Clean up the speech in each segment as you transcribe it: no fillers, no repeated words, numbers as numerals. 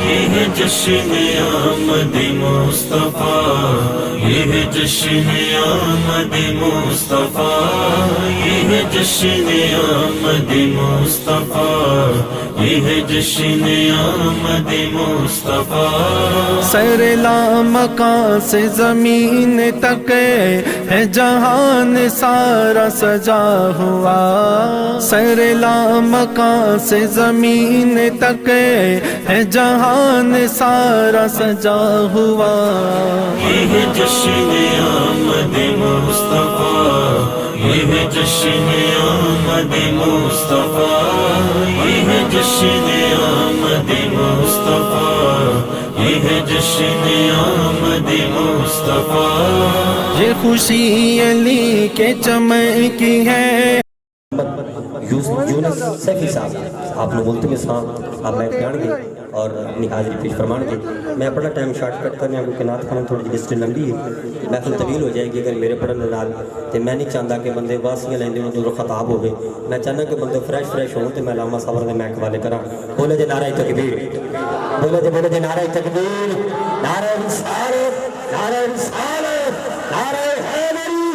یہ ہے جشن آمد مصطفیٰ، یہ ہے جشن آمد مصطفیٰ، یہ ہے جشن آمد مصطفیٰ، یہ ہے جشن آمد مصطفیٰ۔ سر لامکاں سے زمین تک ہے جہان سارا سجا ہوا، سر لامکاں سے زمین تک ہے جہان سارا سجا ہوا۔ یہ ہے جشن آمد مصطفیٰ، یہ ہے جشن آمد مصطفیٰ، یہ ہے جشن آمد مصطفیٰ، یہ ہے جشن آمد مصطفیٰ۔ یہ خوشی علی کے چمکی ہے۔ یونس سیفی صاحب آپ لوگ ملتمس ہاں آپ بیٹھ جان گے اور اپنی حاضری پیش فرمان گے۔ میں اپنا ٹائم شارٹ کٹ کرنے کیونکہ نعت خانم تھوڑی جی لسٹ لمبی ہے، محفل طویل ہو جائے گی اگر میرے پڑھنے نال، تو میں نہیں چاہتا کہ بندے واسیاں لیندے ہوں تو خطاب ہوئے، میں چاہتا کہ بندے فریش ہوں تو میں علامہ صابر دے میک والے کراں۔ بولے جے نعرہ تکبیر، بولے جے نعرہ تکبیر، نعرہ رسالت، نعرہ رسالت، نعرہ حیدری،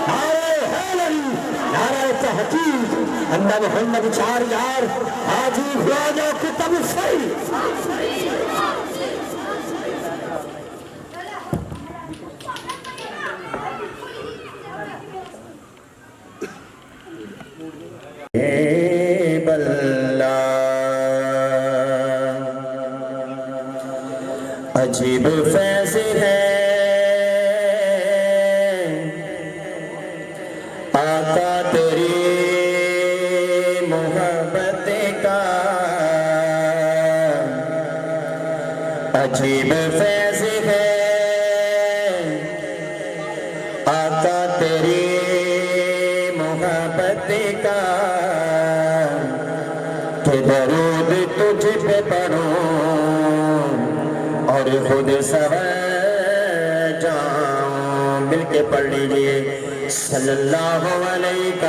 نعرہ حیدری، نعرہ تحقیق، اندہ محمد چار یار حاجی خواجہ کتب صحیح۔ عجیب فیض ہے آقا تیری محبت کا، عجیب فیض ہے آقا تیری محبت کا، کہ درود تجھ پہ پڑھوں اور خود سوے جاؤں۔ مل کے پڑھ لیجئے صلی اللہ علیہ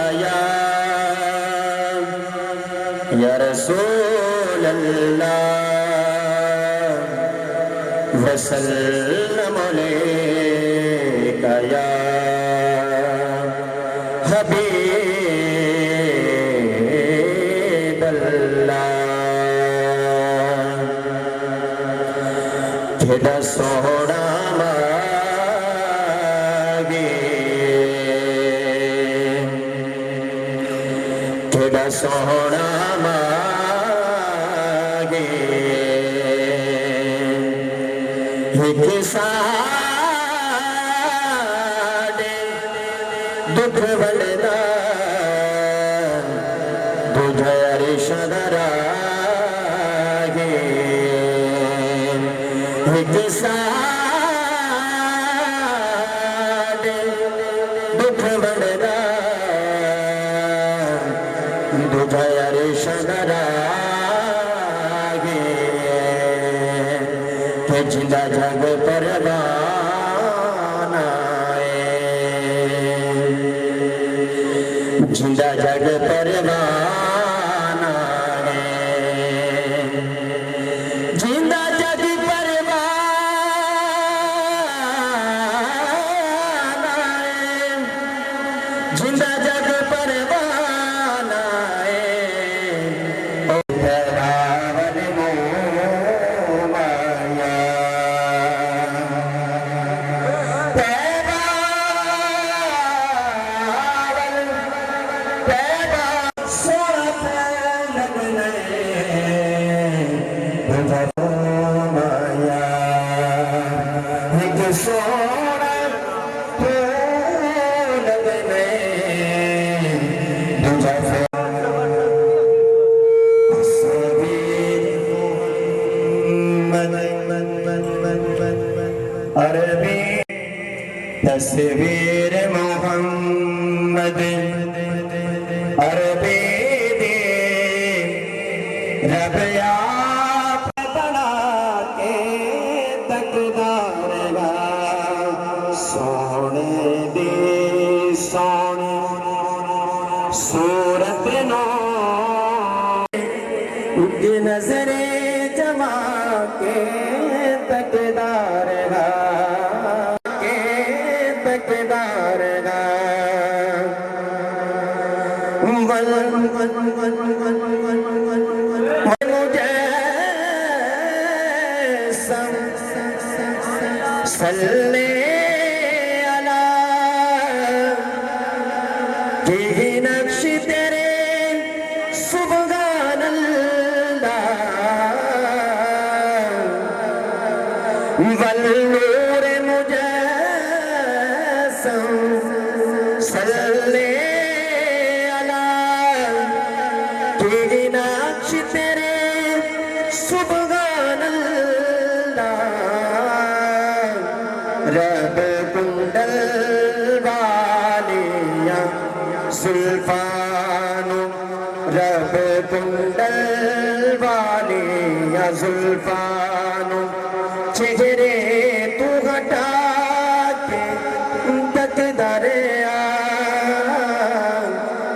یا رسول اللہ وسلم علیہ یا حبیب اللہ۔ تیرا سوڑا مانگے، تیرا سوڑا مانگے، ایک ساڑے دکھ بلنا دجھے رشد راگے، ایک ساڑے دکھ بلنا دجھے رشد راگے، کہ جندہ جگ پروان آئے، جندہ جگ پروان آئے، جندہ جگ پروان آئے، جندہ جگ پروان آئے، تصویر محمد عربی دے رب آپ بنا کے تقدار گا، سونے دے سونے صورت نو نظر جما کے صلی علی کہ نقش تیرے سبحان اللہ والنور مجسم صلی علی کہ نقش تیرے سبحان اللہ رب کنڈل والیاں زلفانو رب کنڈل والیاں زلفانو چہرے تو ہٹا کے تک دریا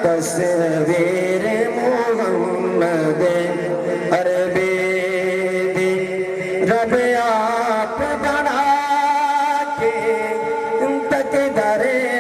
تصویر محمد عربی دی رب آپ بنا کے تک دریا